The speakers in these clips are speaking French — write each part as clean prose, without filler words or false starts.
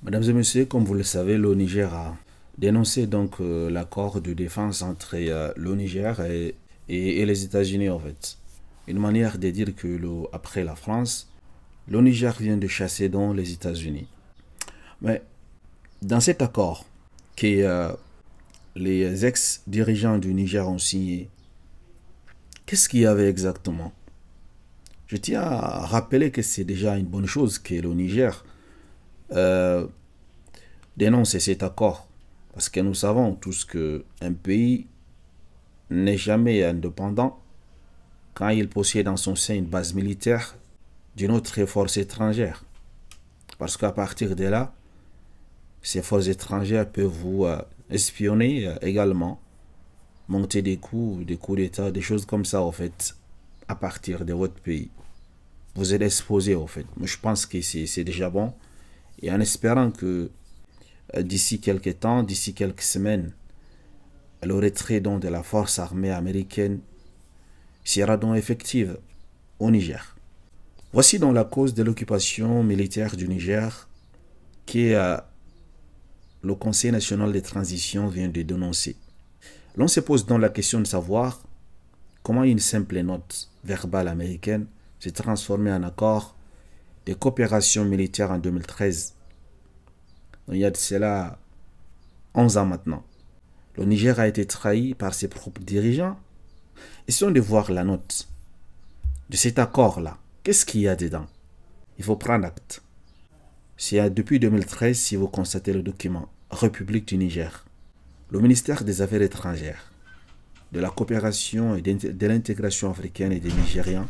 Mesdames et messieurs, comme vous le savez, le Niger a dénoncé donc l'accord de défense entre le Niger et les États-Unis en fait. Une manière de dire que après la France, le Niger vient de chasser donc les États-Unis. Mais dans cet accord que les ex-dirigeants du Niger ont signé, qu'est-ce qu'il y avait exactement? Je tiens à rappeler que c'est déjà une bonne chose que le Niger euh, dénonce cet accord. Parce que nous savons tous qu'un pays n'est jamais indépendant quand il possède dans son sein une base militaire d'une autre force étrangère. Parce qu'à partir de là, ces forces étrangères peuvent vous espionner également, monter des coups d'État, des choses comme ça, en fait, à partir de votre pays. Vous êtes exposé, en fait. Mais je pense que c'est déjà bon. Et en espérant que d'ici quelques temps, d'ici quelques semaines, le retrait donc de la force armée américaine sera donc effective au Niger. Voici donc la cause de l'occupation militaire du Niger que le Conseil national de transition vient de dénoncer. L'on se pose donc la question de savoir comment une simple note verbale américaine s'est transformée en accord de coopération militaire en 2013. Donc, il y a de cela 11 ans maintenant. Le Niger a été trahi par ses propres dirigeants. Essayons de voir la note de cet accord-là. Qu'est-ce qu'il y a dedans? Il faut prendre acte. C'est depuis 2013, si vous constatez le document République du Niger, le ministère des Affaires étrangères, de la coopération et de l'intégration africaine et des Nigériens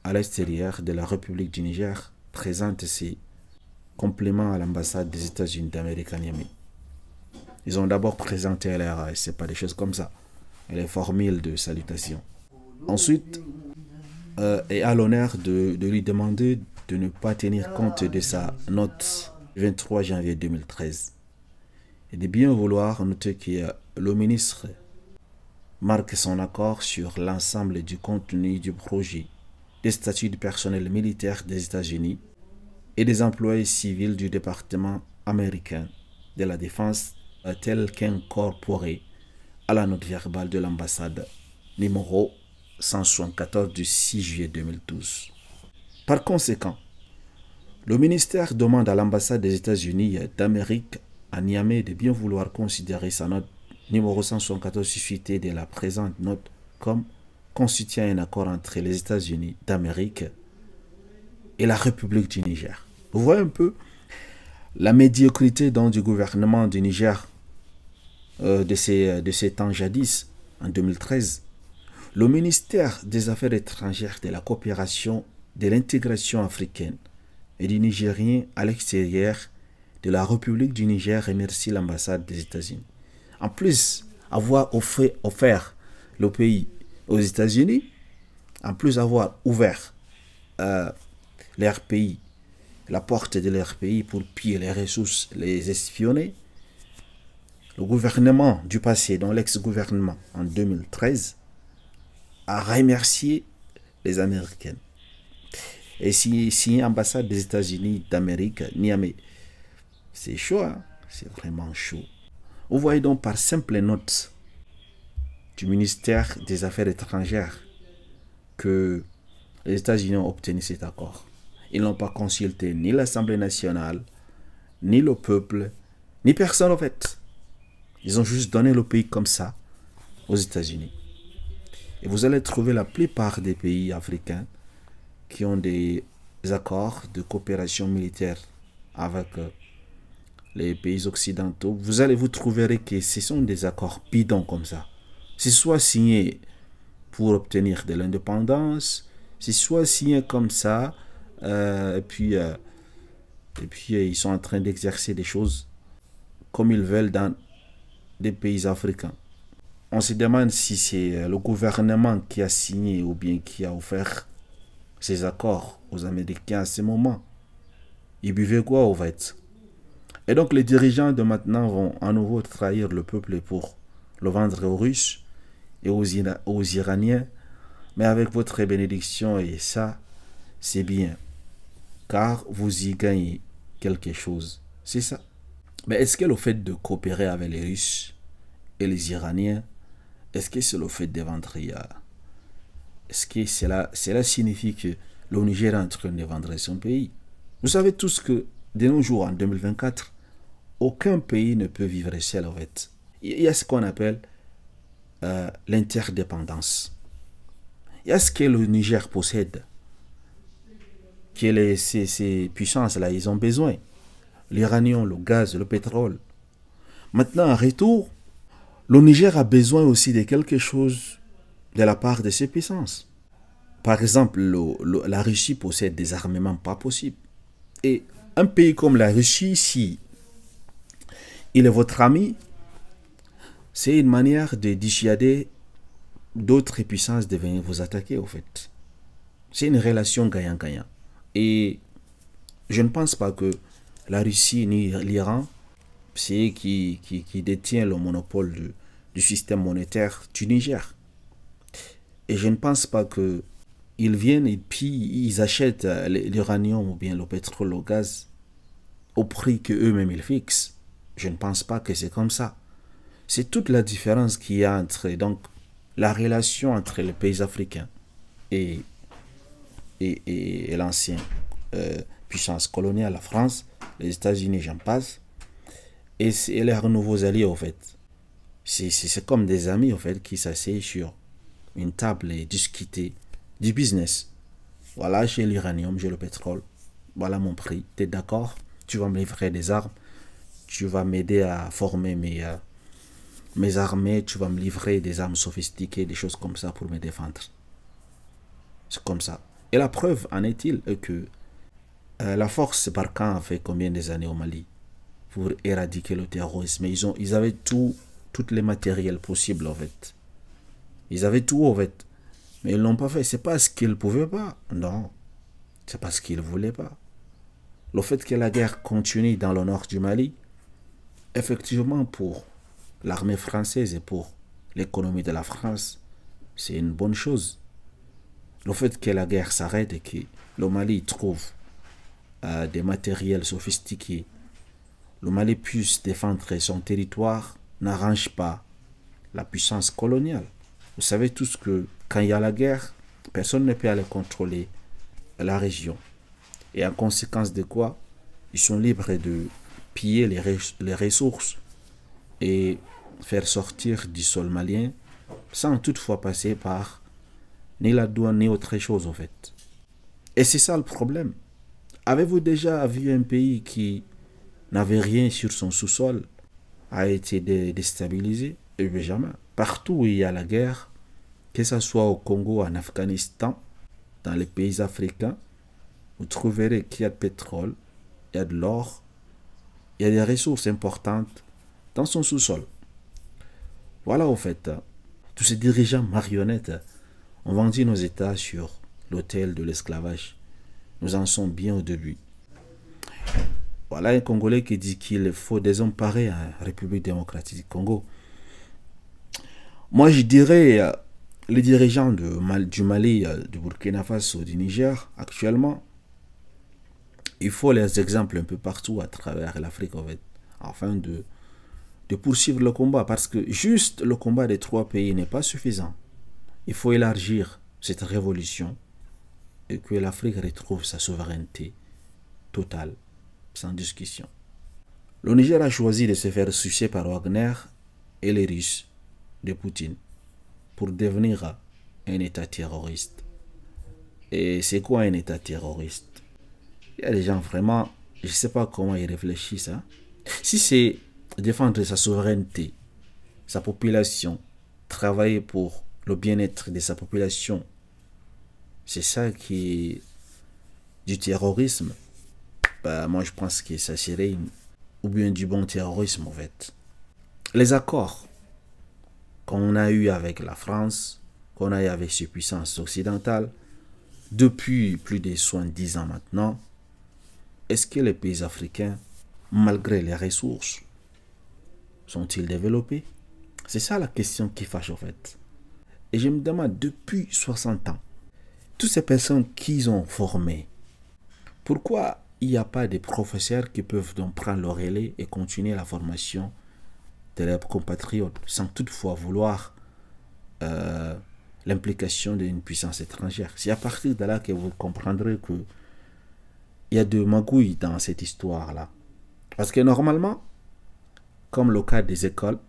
à l'extérieur de la République du Niger présente ses compléments à l'ambassade des États-Unis d'Amérique à Niamey. Ils ont d'abord présenté leur, c'est pas des choses comme ça, les formules de salutation. Ensuite, est à l'honneur de lui demander de ne pas tenir compte de sa note 23 janvier 2013 et de bien vouloir noter que le ministre marque son accord sur l'ensemble du contenu du projet des statuts du personnel militaire des États-Unis et des employés civils du département américain de la défense tel qu'incorporé à la note verbale de l'ambassade numéro 174 du 6 juillet 2012. Par conséquent, le ministère demande à l'ambassade des États-Unis d'Amérique à Niamey de bien vouloir considérer sa note numéro 174 suscitée de la présente note comme constituant un accord entre les États-Unis d'Amérique et la République du Niger. Vous voyez un peu la médiocrité donc, du gouvernement du Niger de ces temps jadis, en 2013. Le ministère des Affaires étrangères, de la coopération, de l'intégration africaine et du Nigérien à l'extérieur de la République du Niger remercie l'ambassade des États-Unis. En plus avoir offert le pays aux États-Unis, en plus avoir ouvert leur pays, la porte de leur pays pour piller les ressources, les espionner, le gouvernement du passé, dont l'ex-gouvernement en 2013, a remercié les Américains. Et si ambassade des États-Unis d'Amérique, Niamey, c'est chaud, hein? C'est vraiment chaud. Vous voyez donc par simple note du ministère des Affaires étrangères que les États-Unis ont obtenu cet accord. Ils n'ont pas consulté ni l'Assemblée nationale, ni le peuple, ni personne en fait. Ils ont juste donné le pays comme ça aux États-Unis. Et vous allez trouver la plupart des pays africains qui ont des accords de coopération militaire avec les pays occidentaux. Vous trouverez que ce sont des accords bidons comme ça. C'est soit signé pour obtenir de l'indépendance, c'est soit signé comme ça, et puis ils sont en train d'exercer des choses comme ils veulent dans des pays africains. On se demande si c'est le gouvernement qui a signé ou bien qui a offert ces accords aux Américains à ce moment. Ils buvaient quoi au fait? Et donc les dirigeants de maintenant vont à nouveau trahir le peuple pour le vendre aux Russes et aux Iraniens. Mais avec votre bénédiction, et ça, c'est bien. Car vous y gagnez quelque chose. C'est ça. Mais est-ce que le fait de coopérer avec les Russes et les Iraniens, est-ce que c'est le fait de vendre? Est-ce que cela signifie que le Niger est en train de vendre son pays? Vous savez tous que de nos jours, en 2024, aucun pays ne peut vivre seul en fait. Il y a ce qu'on appelle l'interdépendance. Il y a ce que le Niger possède, que ces puissances-là, ils ont besoin. L'uranium, le gaz, le pétrole. Maintenant, en retour, le Niger a besoin aussi de quelque chose de la part de ces puissances. Par exemple, la Russie possède des armements pas possibles. Et un pays comme la Russie, si il est votre ami, c'est une manière de dissuader d'autres puissances de venir vous attaquer, au fait. C'est une relation gagnant-gagnant. Et je ne pense pas que la Russie ni l'Iran, c'est qui détient le monopole du système monétaire du Niger. Et je ne pense pas que ils viennent et puis ils achètent l'uranium ou bien le pétrole, le gaz au prix qu'eux-mêmes ils fixent. Je ne pense pas que c'est comme ça. C'est toute la différence qu'il y a entre donc la relation entre les pays africains et l'ancienne puissance coloniale, la France, les États-Unis, j'en passe, et leurs nouveaux alliés, en fait. C'est comme des amis, en fait, qui s'asseyent sur une table et discuter du business. Voilà, j'ai l'uranium, j'ai le pétrole. Voilà mon prix. Tu es d'accord? Tu vas me livrer des armes. Tu vas m'aider à former mes armées. Tu vas me livrer des armes sophistiquées, des choses comme ça pour me défendre. C'est comme ça. Et la preuve en est-il que la force Barkhane a fait combien des années au Mali pour éradiquer le terrorisme? Ils avaient toutes les matériels possibles, en fait. Ils avaient tout, en fait. Mais ils ne l'ont pas fait. C'est parce qu'ils ne pouvaient pas. Non. C'est parce qu'ils ne voulaient pas. Le fait que la guerre continue dans le nord du Mali, effectivement, pour l'armée française et pour l'économie de la France, c'est une bonne chose. Le fait que la guerre s'arrête et que le Mali trouve des matériels sophistiqués, le Mali puisse défendre son territoire, n'arrange pas la puissance coloniale. Vous savez tous que quand il y a la guerre, personne ne peut aller contrôler la région. Et en conséquence de quoi, ils sont libres de piller les ressources et faire sortir du sol malien sans toutefois passer par ni la douane ni autre chose, en fait. Et c'est ça le problème. Avez-vous déjà vu un pays qui n'avait rien sur son sous-sol a été déstabilisé? Et bien jamais. Partout où il y a la guerre, que ce soit au Congo, en Afghanistan, dans les pays africains, vous trouverez qu'il y a de pétrole, il y a de l'or, il y a des ressources importantes dans son sous-sol. Voilà, au fait, tous ces dirigeants marionnettes ont vendu nos États sur l'autel de l'esclavage. Nous en sommes bien au début. Voilà un Congolais qui dit qu'il faut désemparer la République démocratique du Congo. Moi, je dirais les dirigeants du Mali, du Burkina Faso, du Niger, actuellement, il faut les exemples un peu partout à travers l'Afrique, en fait, afin de poursuivre le combat. Parce que juste le combat des trois pays n'est pas suffisant. Il faut élargir cette révolution et que l'Afrique retrouve sa souveraineté totale, sans discussion. Le Niger a choisi de se faire sucer par Wagner et les Russes de Poutine pour devenir un État terroriste. Et c'est quoi un État terroriste? Il y a des gens vraiment, je ne sais pas comment ils réfléchissent. Hein? Si c'est défendre sa souveraineté, sa population, travailler pour le bien-être de sa population, c'est ça qui est du terrorisme, bah, moi je pense que ça serait ou bien du bon terrorisme, en fait. Les accords qu'on a eu avec la France, qu'on a eu avec ces puissances occidentales, depuis plus de 70 ans maintenant, est-ce que les pays africains, malgré les ressources, sont-ils développés? C'est ça la question qui fâche, en fait. Et je me demande, depuis 60 ans, toutes ces personnes qu'ils ont formées, pourquoi il n'y a pas de professeurs qui peuvent donc prendre le relais et continuer la formation de leurs compatriotes sans toutefois vouloir l'implication d'une puissance étrangère. C'est à partir de là que vous comprendrez que il y a de magouilles dans cette histoire-là. Parce que normalement, comme le cas des écoles,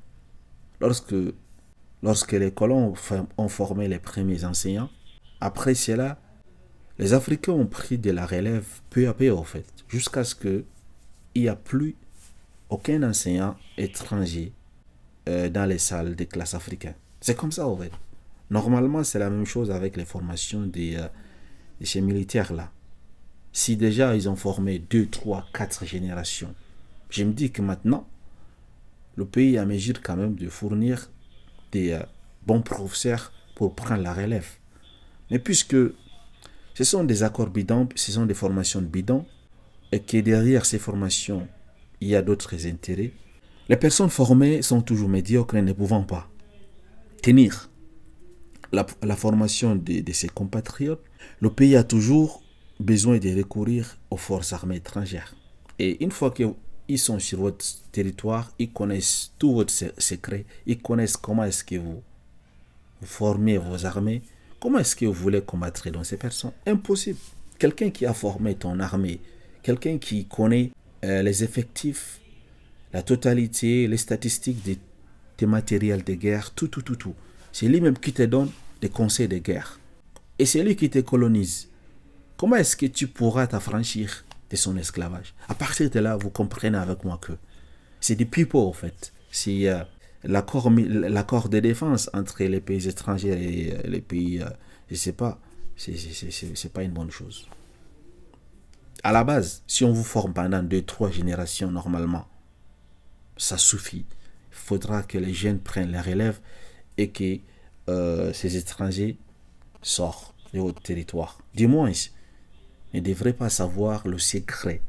lorsque les colons ont formé les premiers enseignants, après cela, les Africains ont pris de la relève peu à peu, en fait, jusqu'à ce qu'il n'y a plus aucun enseignant étranger dans les salles des classes africaines. C'est comme ça, en fait. Normalement, c'est la même chose avec les formations de ces militaires-là. Si déjà ils ont formé 2, 3, 4 générations, je me dis que maintenant, le pays est à mesure quand même de fournir des bons professeurs pour prendre la relève. Mais puisque ce sont des accords bidons, ce sont des formations bidons, et que derrière ces formations, il y a d'autres intérêts, les personnes formées sont toujours médiocres et ne pouvant pas tenir la formation de ses compatriotes. Le pays a toujours besoin de recourir aux forces armées étrangères. Et une fois qu'ils sont sur votre territoire, ils connaissent tous vos secrets, ils connaissent comment est-ce que vous formez vos armées, comment est-ce que vous voulez combattre dans ces personnes. Impossible. Quelqu'un qui a formé ton armée, quelqu'un qui connaît les effectifs, la totalité, les statistiques des matériels de guerre, tout. C'est lui-même qui te donne des conseils de guerre. Et c'est lui qui te colonise. Comment est-ce que tu pourras t'affranchir de son esclavage? À partir de là, vous comprenez avec moi que c'est des people, en fait. C'est l'accord de défense entre les pays étrangers et les pays, je ne sais pas, c'est pas une bonne chose. À la base, si on vous forme pendant 2, 3 générations, normalement, ça suffit. Il faudra que les jeunes prennent la relève et que ces étrangers sortent de votre territoire. Du moins, ne devrait pas savoir le secret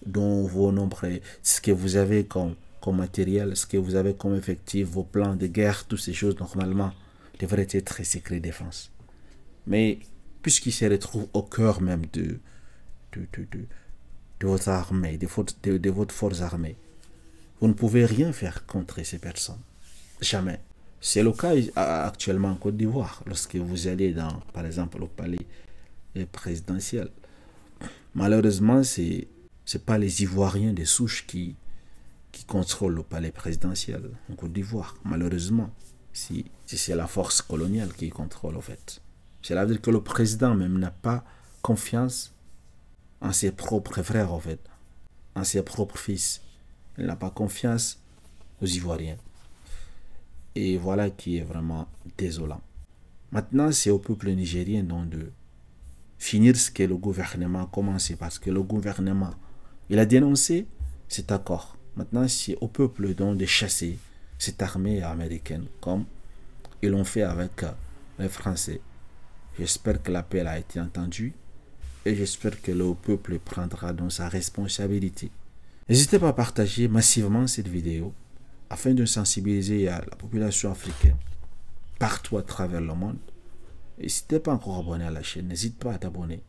dont vos nombres, ce que vous avez comme matériel, ce que vous avez comme effectif, vos plans de guerre, toutes ces choses normalement devraient être secret défense. Mais puisqu'ils se retrouvent au cœur même de votre armée, de votre force armée, vous ne pouvez rien faire contre ces personnes. Jamais. C'est le cas actuellement en Côte d'Ivoire, lorsque vous allez dans, par exemple, au palais présidentiel. Malheureusement, c'est pas les Ivoiriens de souche qui contrôlent le palais présidentiel en Côte d'Ivoire. Malheureusement, c'est la force coloniale qui contrôle, en fait. Cela veut dire que le président même n'a pas confiance en ses propres frères, en fait, en ses propres fils. Il n'a pas confiance aux Ivoiriens. Et voilà qui est vraiment désolant. Maintenant, c'est au peuple nigérien donc de finir ce que le gouvernement a commencé, parce que le gouvernement, il a dénoncé cet accord. Maintenant, c'est au peuple donc de chasser cette armée américaine, comme ils l'ont fait avec les Français. J'espère que l'appel a été entendu et j'espère que le peuple prendra donc sa responsabilité. N'hésitez pas à partager massivement cette vidéo afin de sensibiliser la population africaine partout à travers le monde. Et si tu n'es pas encore abonné à la chaîne, n'hésite pas à t'abonner